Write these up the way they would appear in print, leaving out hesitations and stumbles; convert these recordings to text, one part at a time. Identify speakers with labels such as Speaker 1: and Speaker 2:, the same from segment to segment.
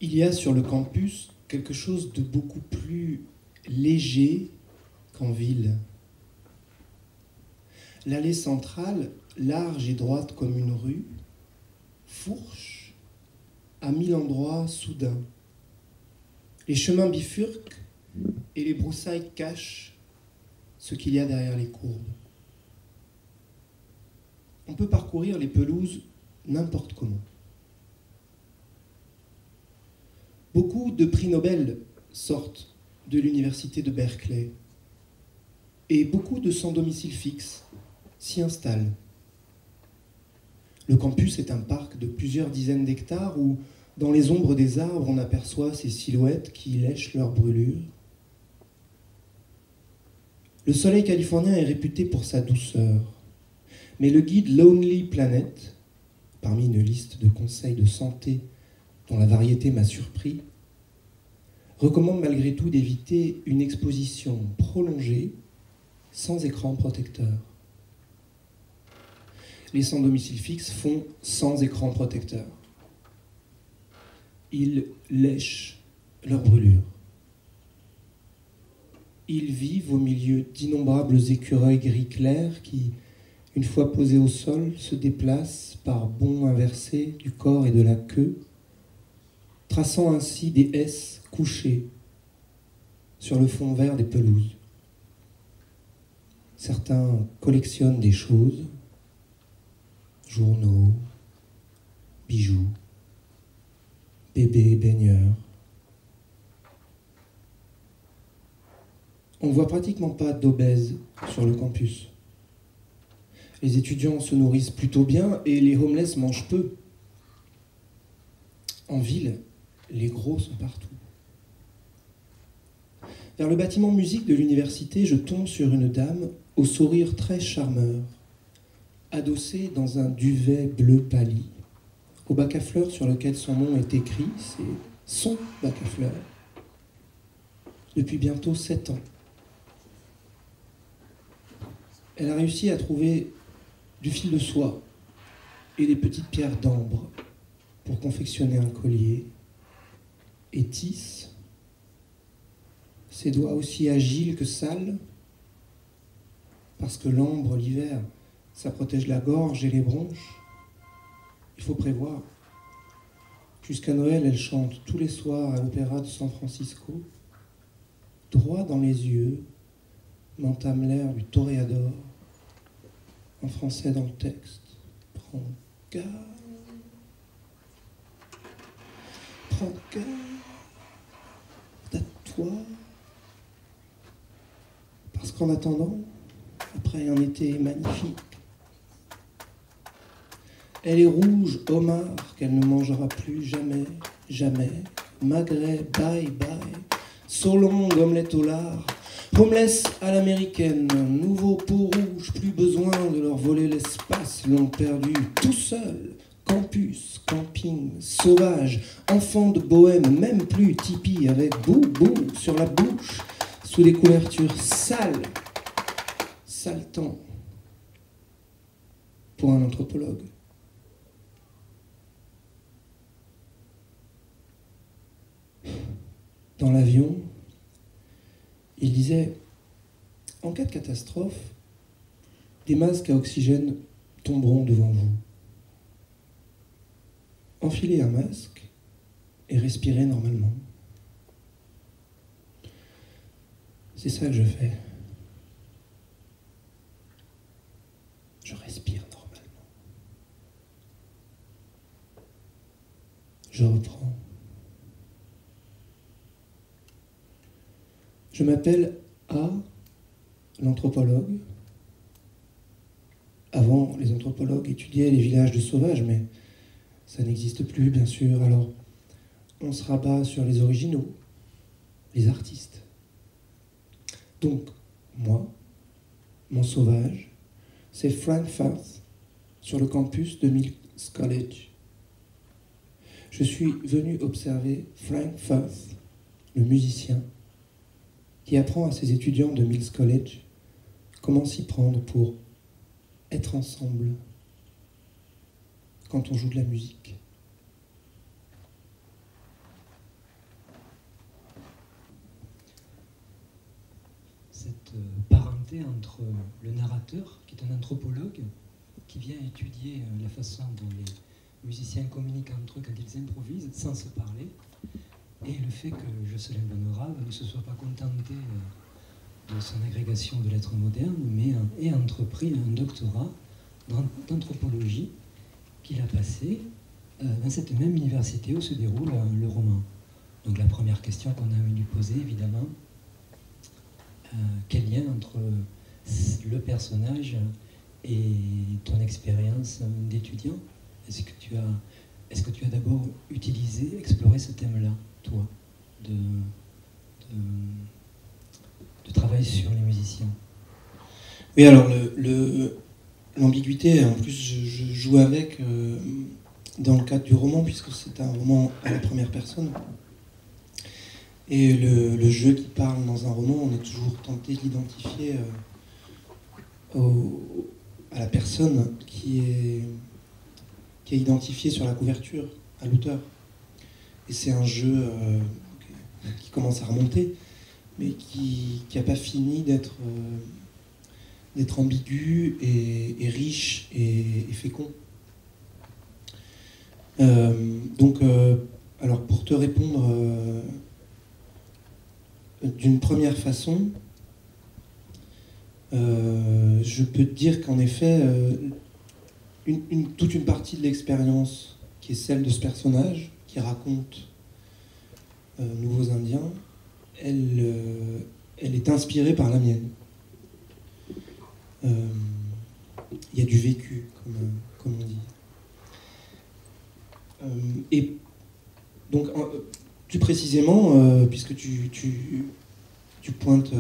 Speaker 1: Il y a sur le campus quelque chose de beaucoup plus léger qu'en ville. L'allée centrale, large et droite comme une rue, fourche à 1000 endroits soudains. Les chemins bifurquent et les broussailles cachent ce qu'il y a derrière les courbes. On peut parcourir les pelouses n'importe comment. Beaucoup de prix Nobel sortent de l'université de Berkeley et beaucoup de sans domicile fixe s'y installent. Le campus est un parc de plusieurs dizaines d'hectares où, dans les ombres des arbres, on aperçoit ces silhouettes qui lèchent leur brûlure. Le soleil californien est réputé pour sa douceur, mais le guide Lonely Planet, parmi une liste de conseils de santé dont la variété m'a surpris, recommande malgré tout d'éviter une exposition prolongée sans écran protecteur. Les sans domicile fixe font sans écran protecteur. Ils lèchent leur brûlure. Ils vivent au milieu d'innombrables écureuils gris clair qui, une fois posés au sol, se déplacent par bonds inversés du corps et de la queue, traçant ainsi des S couchés sur le fond vert des pelouses. Certains collectionnent des choses, journaux, bijoux, bébés baigneurs. On ne voit pratiquement pas d'obèses sur le campus. Les étudiants se nourrissent plutôt bien et les homeless mangent peu. En ville, les gros sont partout. Vers le bâtiment musique de l'université, je tombe sur une dame au sourire très charmeur, adossée dans un duvet bleu pâli, au bac à fleurs sur lequel son nom est écrit, c'est son bac à fleurs, depuis bientôt 7 ans. Elle a réussi à trouver du fil de soie et des petites pierres d'ambre pour confectionner un collier et tisse, ses doigts aussi agiles que sales, parce que l'ambre, l'hiver, ça protège la gorge et les bronches. Il faut prévoir. Jusqu'à Noël, elle chante tous les soirs à l'Opéra de San Francisco. Droit dans les yeux, m'entame l'air du toréador, en français dans le texte. Prends garde à toi. Parce qu'en attendant, après un été magnifique, elle est rouge, homard, qu'elle ne mangera plus jamais, jamais. Magret, bye, bye. So long, omelette au lard. Homeless à l'américaine, nouveau peau rouge, plus besoin de leur voler l'espace, l'ont perdu tout seul. Campus, camping, sauvage, enfant de bohème, même plus tipi avec bou sur la bouche, sous des couvertures sales, saletant pour un anthropologue. Dans l'avion, il disait, en cas de catastrophe, des masques à oxygène tomberont devant vous. Enfilez un masque et respirez normalement. C'est ça que je fais. Je respire normalement. Je reprends. Je m'appelle A, l'anthropologue. Avant, les anthropologues étudiaient les villages de sauvages, mais ça n'existe plus, bien sûr. Alors, on se rabat sur les originaux, les artistes. Donc, moi, mon sauvage, c'est Frank Firth, sur le campus de Mills College. Je suis venu observer Frank Firth, le musicien, qui apprend à ses étudiants de Mills College comment s'y prendre pour être ensemble quand on joue de la musique.
Speaker 2: parenté entre le narrateur, qui est un anthropologue, qui vient étudier la façon dont les musiciens communiquent entre eux quand ils improvisent, sans se parler, et le fait que Jocelyn Bonnerave ne se soit pas contenté de son agrégation de lettres modernes, mais ait entrepris un doctorat d'anthropologie qu'il a passé dans cette même université où se déroule le roman. Donc la première question qu'on a envie de lui poser, évidemment, quel lien entre le personnage et ton expérience d'étudiant? Est-ce que tu as d'abord exploré ce thème-là, toi, de travail sur les musiciens?
Speaker 1: Oui, alors l'ambiguïté, en plus je joue avec dans le cadre du roman, puisque c'est un roman à la première personne. Et le jeu qui parle dans un roman, on est toujours tenté de l'identifier à la personne qui est identifiée sur la couverture, à l'auteur. Et c'est un jeu qui commence à remonter, mais qui n'a pas fini d'être ambigu et riche et fécond. Alors pour te répondre d'une première façon, je peux te dire qu'en effet, toute une partie de l'expérience qui est celle de ce personnage, qui raconte Nouveaux Indiens, elle est inspirée par la mienne. Il y a du vécu, comme on dit. Et donc, plus précisément, puisque tu pointes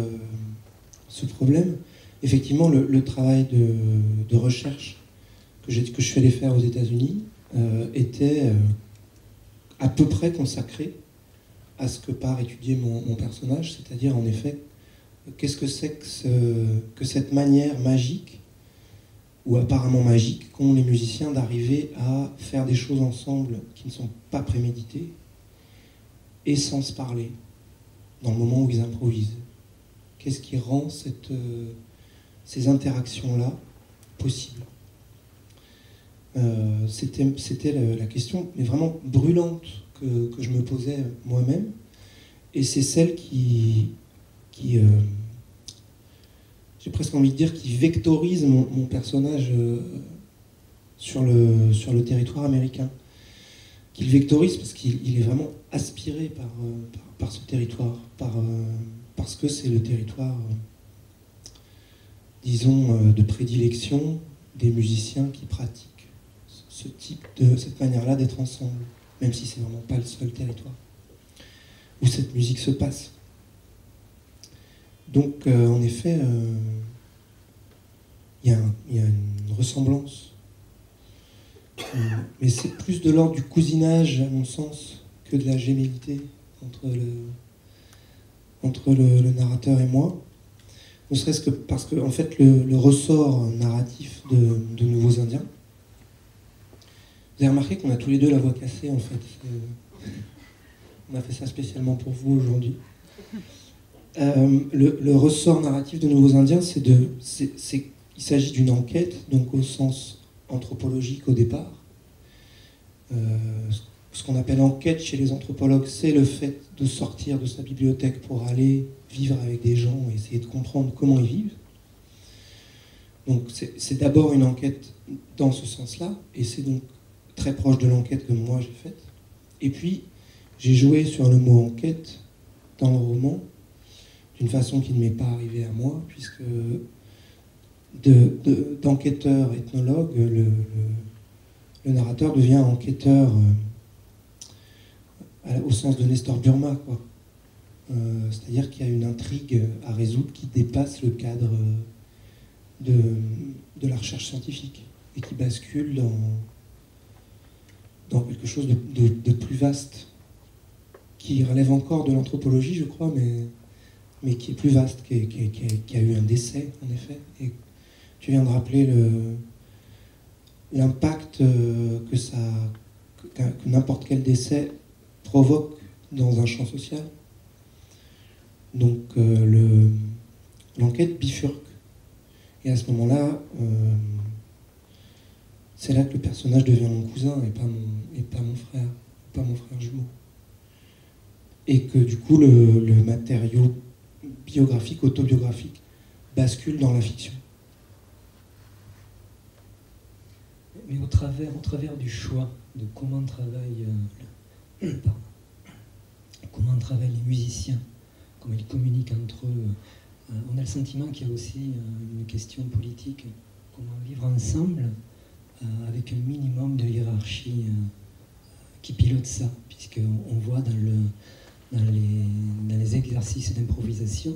Speaker 1: ce problème, effectivement, le travail de recherche que je suis allé faire aux États-Unis était à peu près consacré à ce que part étudier mon personnage, c'est-à-dire en effet, qu'est-ce que c'est que cette manière magique, ou apparemment magique, qu'ont les musiciens d'arriver à faire des choses ensemble qui ne sont pas préméditées, et sans se parler, dans le moment où ils improvisent. Qu'est-ce qui rend ces interactions-là possibles? C'était la question, mais vraiment brûlante, que je me posais moi-même, et c'est celle qui j'ai presque envie de dire, qui vectorise mon personnage sur le territoire américain. Qu'il vectorise parce qu'il est vraiment aspiré par ce territoire, parce que c'est le territoire, disons, de prédilection des musiciens qui pratiquent cette manière-là d'être ensemble, même si c'est vraiment pas le seul territoire où cette musique se passe. Donc, en effet, il y a une ressemblance. Mais c'est plus de l'ordre du cousinage, à mon sens, que de la gémellité entre le narrateur et moi. Ne serait-ce que parce que, en fait, le ressort narratif de Nouveaux Indiens, vous avez remarqué qu'on a tous les deux la voix cassée, en fait. On a fait ça spécialement pour vous aujourd'hui. Le ressort narratif de Nouveaux Indiens, il s'agit d'une enquête, donc au sens anthropologique au départ. Ce qu'on appelle enquête chez les anthropologues, c'est le fait de sortir de sa bibliothèque pour aller vivre avec des gens et essayer de comprendre comment ils vivent. Donc c'est d'abord une enquête dans ce sens-là, et c'est donc très proche de l'enquête que moi j'ai faite. Et puis, j'ai joué sur le mot enquête dans le roman, d'une façon qui ne m'est pas arrivée à moi, puisque d'enquêteur ethnologue, le narrateur devient enquêteur au sens de Nestor Burma, quoi. C'est-à-dire qu'il y a une intrigue à résoudre qui dépasse le cadre de la recherche scientifique et qui bascule dans quelque chose de plus vaste, qui relève encore de l'anthropologie, je crois, mais qui est plus vaste, qui a eu un décès, en effet. Et tu viens de rappeler l'impact que n'importe quel décès provoque dans un champ social. Donc l'enquête l'enquête bifurque. Et à ce moment-là, c'est là que le personnage devient mon cousin et pas mon frère, pas mon frère jumeau. Et que du coup, le matériau biographique, autobiographique, bascule dans la fiction.
Speaker 2: Mais au travers du choix de comment travaillent les musiciens, comment ils communiquent entre eux, on a le sentiment qu'il y a aussi une question politique, comment vivre ensemble avec un minimum de hiérarchie qui pilote ça, puisqu'on voit dans les exercices d'improvisation,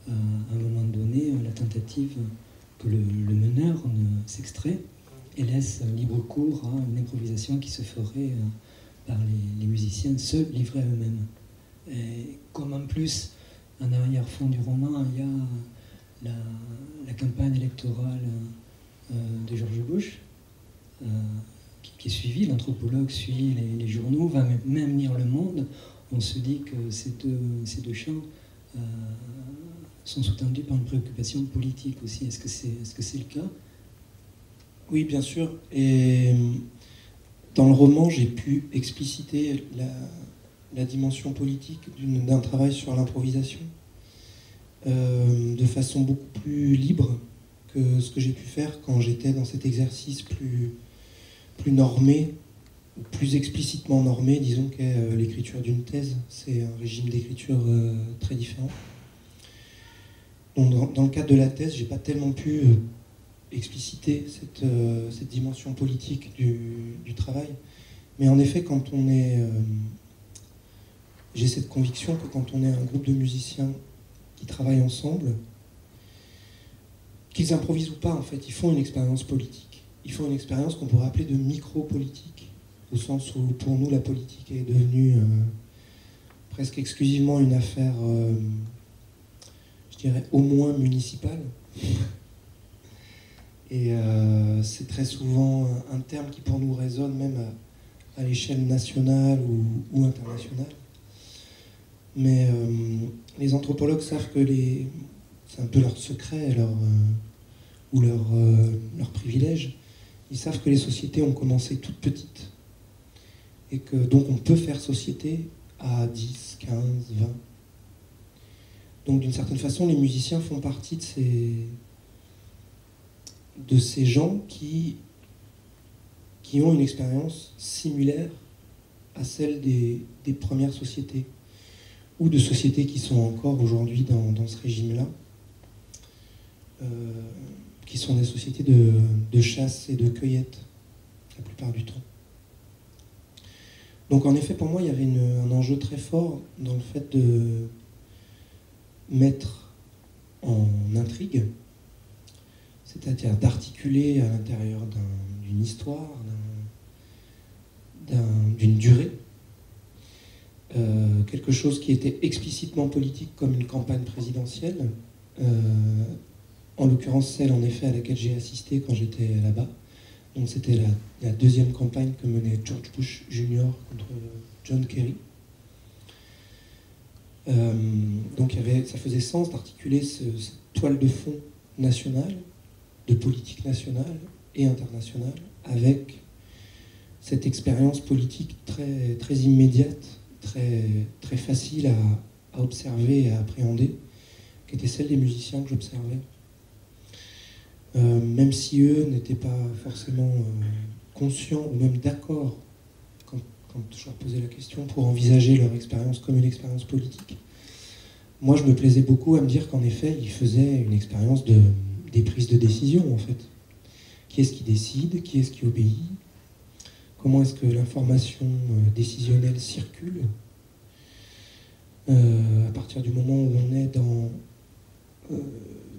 Speaker 2: à un moment donné, la tentative que le meneur s'extrait et laisse libre cours à une improvisation qui se ferait par les musiciens seuls, livrés à eux-mêmes. Et comme en plus, en arrière-fond du roman, il y a la campagne électorale de George Bush, qui est suivie, l'anthropologue suit les journaux, va même lire Le Monde. On se dit que ces deux champs sont sous-tendus par une préoccupation politique aussi. Est-ce que c'est le cas ?
Speaker 1: Oui, bien sûr. Et dans le roman, j'ai pu expliciter la dimension politique d'un travail sur l'improvisation de façon beaucoup plus libre que ce que j'ai pu faire quand j'étais dans cet exercice plus normé, plus explicitement normé, disons, qu'est l'écriture d'une thèse. C'est un régime d'écriture très différent. Donc, dans le cadre de la thèse, j'ai pas tellement pu expliciter cette dimension politique du travail. Mais en effet, quand on est... j'ai cette conviction que quand on est un groupe de musiciens qui travaillent ensemble, qu'ils improvisent ou pas, en fait, ils font une expérience politique. Ils font une expérience qu'on pourrait appeler de micro-politique, au sens où, pour nous, la politique est devenue presque exclusivement une affaire, je dirais, au moins municipale. Et c'est très souvent un terme qui, pour nous, résonne même à l'échelle nationale ou internationale. Mais les anthropologues savent que c'est un peu leur secret, ou leur privilège. Ils savent que les sociétés ont commencé toutes petites. Et que donc on peut faire société à 10, 15, 20. Donc d'une certaine façon, les musiciens font partie de ces gens qui ont une expérience similaire à celle des premières sociétés, ou de sociétés qui sont encore aujourd'hui dans ce régime-là, qui sont des sociétés de chasse et de cueillette, la plupart du temps. Donc en effet, pour moi, il y avait un enjeu très fort dans le fait de mettre en intrigue, c'est-à-dire d'articuler à l'intérieur d'une histoire, d'une durée, quelque chose qui était explicitement politique comme une campagne présidentielle, en l'occurrence celle en effet à laquelle j'ai assisté quand j'étais là-bas. Donc c'était la deuxième campagne que menait George Bush Jr. contre John Kerry. Donc ça faisait sens d'articuler cette toile de fond nationale, de politique nationale et internationale, avec cette expérience politique très, très immédiate, très, très facile à observer et à appréhender, qui était celle des musiciens que j'observais. Même si eux n'étaient pas forcément conscients ou même d'accord quand je leur posais la question pour envisager leur expérience comme une expérience politique. Moi, je me plaisais beaucoup à me dire qu'en effet, ils faisaient une expérience des prises de décision, en fait. Qui est-ce qui décide? Qui est-ce qui obéit? Comment est-ce que l'information décisionnelle circule à partir du moment où on est dans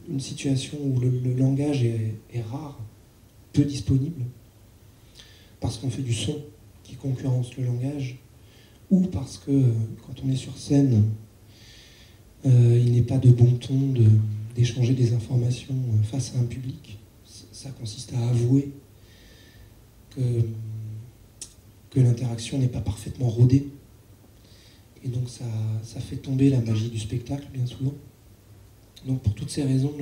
Speaker 1: une situation où le langage est rare, peu disponible, parce qu'on fait du son qui concurrence le langage, ou parce que quand on est sur scène, il n'est pas de bon ton d'échanger des informations face à un public. Ça consiste à avouer que l'interaction n'est pas parfaitement rodée. Et donc ça fait tomber la magie du spectacle, bien souvent. Donc pour toutes ces raisons,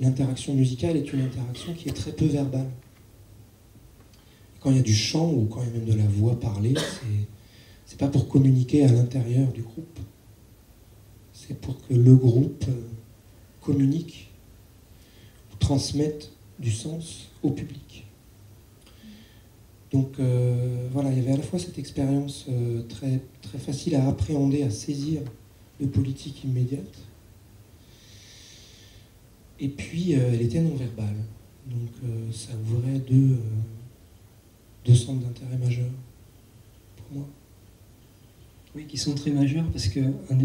Speaker 1: l'interaction musicale est une interaction qui est très peu verbale. Quand il y a du chant ou quand il y a même de la voix parlée, c'est pas pour communiquer à l'intérieur du groupe. C'est pour que le groupe communique ou transmette du sens au public. Donc voilà, il y avait à la fois cette expérience très, très facile à appréhender, à saisir de politique immédiate, et puis elle était non-verbale. Donc ça ouvrait deux centres d'intérêt majeurs pour moi.
Speaker 2: Oui, qui sont très majeurs parce que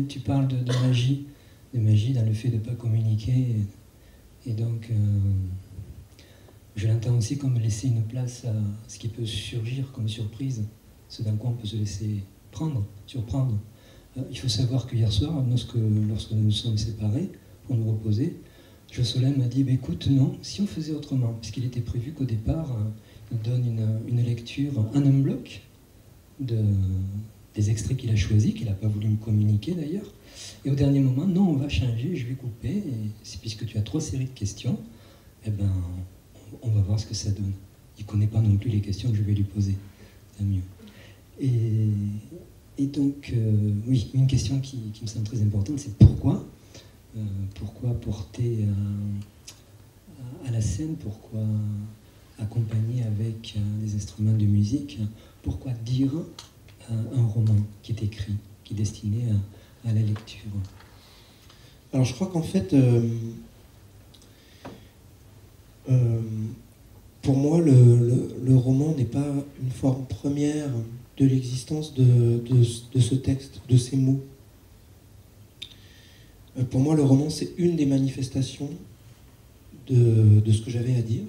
Speaker 2: tu parles de magie dans le fait de ne pas communiquer. Et donc, je l'entends aussi comme laisser une place à ce qui peut surgir comme surprise, ce dans quoi on peut se laisser surprendre. Il faut savoir que hier soir, lorsque nous nous sommes séparés pour nous reposer, Josselin m'a dit écoute, non, si on faisait autrement, puisqu'il était prévu qu'au départ, il donne une lecture en un bloc des extraits qu'il a choisis, qu'il n'a pas voulu me communiquer d'ailleurs. Et au dernier moment, non, on va changer, je vais couper, et puisque tu as 3 séries de questions, eh ben, on va voir ce que ça donne. Il ne connaît pas non plus les questions que je vais lui poser, tant mieux. Et donc, oui, une question qui me semble très importante, c'est pourquoi porter à la scène, pourquoi accompagner avec des instruments de musique, pourquoi dire un roman qui est écrit, qui est destiné à la lecture.
Speaker 1: Alors je crois qu'en fait, pour moi, le roman n'est pas une forme première de l'existence de ce texte, de ces mots. Pour moi, le roman, c'est une des manifestations de ce que j'avais à dire.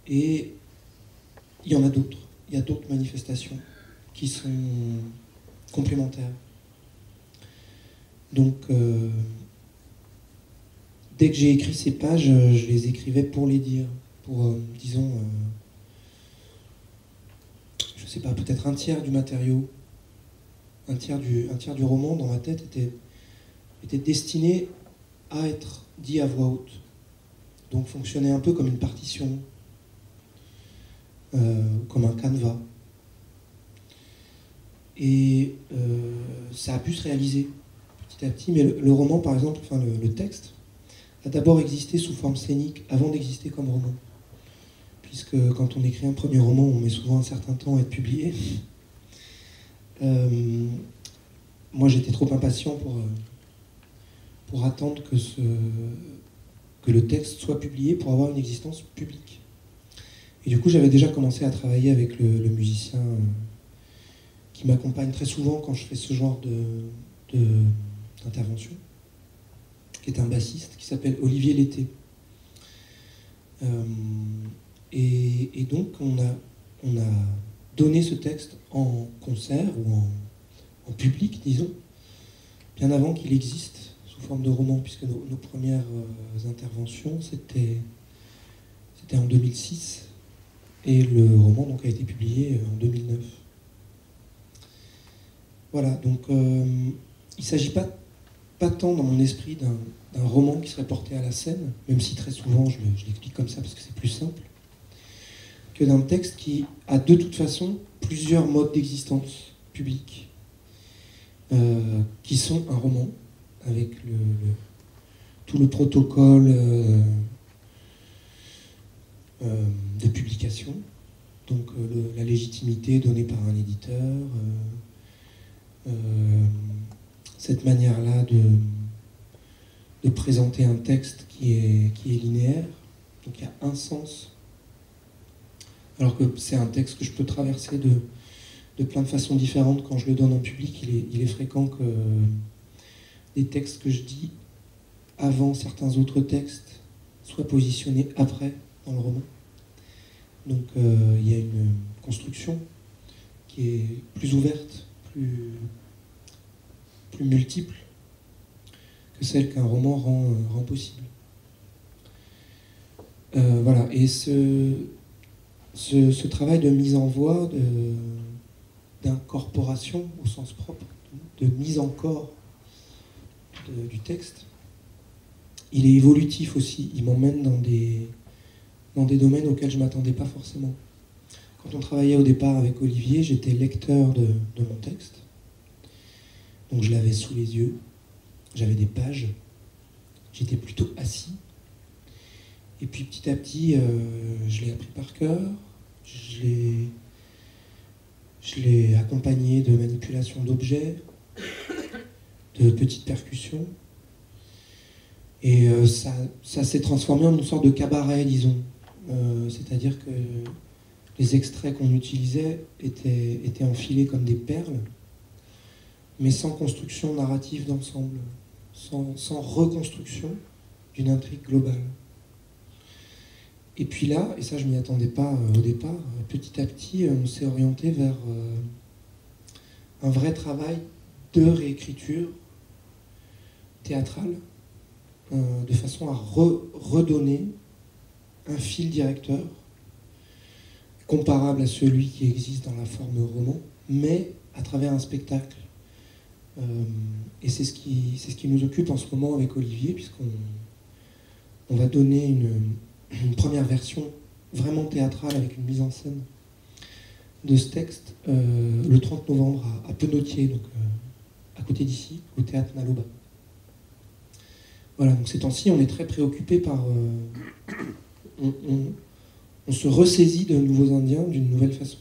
Speaker 1: Et il y en a d'autres. Il y a d'autres manifestations qui sont complémentaires. Donc, dès que j'ai écrit ces pages, je les écrivais pour les dire. Pour, disons, je sais pas, peut-être un tiers du matériau, un tiers du roman dans ma tête était destiné à être dit à voix haute. Donc fonctionnait un peu comme une partition, comme un canevas. Et ça a pu se réaliser petit à petit, mais le roman, par exemple, enfin le texte, a d'abord existé sous forme scénique avant d'exister comme roman. Puisque quand on écrit un premier roman, on met souvent un certain temps à être publié. Moi, j'étais trop impatient pour attendre que le texte soit publié pour avoir une existence publique. Et du coup, j'avais déjà commencé à travailler avec le musicien qui m'accompagne très souvent quand je fais ce genre d'intervention, qui est un bassiste qui s'appelle Olivier Lété. Et donc, on a donné ce texte en concert ou en public, disons, bien avant qu'il existe sous forme de roman, puisque nos premières interventions, c'était en 2006, et le roman donc, a été publié en 2009. Voilà, donc il ne s'agit pas tant dans mon esprit d'un roman qui serait porté à la scène, même si très souvent je l'explique comme ça parce que c'est plus simple, que d'un texte qui a de toute façon plusieurs modes d'existence publique, qui sont un roman, avec tout le protocole de publication, donc la légitimité donnée par un éditeur, cette manière-là de présenter un texte qui est linéaire, donc il y a un sens, alors que c'est un texte que je peux traverser de plein de façons différentes quand je le donne en public. Il est fréquent que des textes que je dis avant certains autres textes soient positionnés après dans le roman. Donc il y a une construction qui est plus ouverte, plus multiple que celle qu'un roman rend possible. Voilà, et ce travail de mise en voix, d'incorporation au sens propre, de mise en corps du texte. Il est évolutif aussi, il m'emmène dans des domaines auxquels je ne m'attendais pas forcément. Quand on travaillait au départ avec Olivier, j'étais lecteur de mon texte. Donc je l'avais sous les yeux, j'avais des pages, j'étais plutôt assis. Et puis petit à petit, je l'ai appris par cœur, je l'ai accompagné de manipulation d'objets, de petites percussions. Et ça s'est transformé en une sorte de cabaret, disons. C'est-à-dire que les extraits qu'on utilisait étaient enfilés comme des perles, mais sans construction narrative d'ensemble, sans reconstruction d'une intrigue globale. Et puis là, et ça je m'y attendais pas au départ, petit à petit on s'est orienté vers un vrai travail de réécriture théâtrale, de façon à redonner un fil directeur comparable à celui qui existe dans la forme roman, mais à travers un spectacle. Et c'est ce qui nous occupe en ce moment avec Olivier, puisqu'on va donner une première version vraiment théâtrale avec une mise en scène de ce texte le 30 novembre à Penautier, donc à côté d'ici, au théâtre Naloba. Voilà, donc ces temps-ci, on est très préoccupé par... on se ressaisit de nouveaux Indiens d'une nouvelle façon.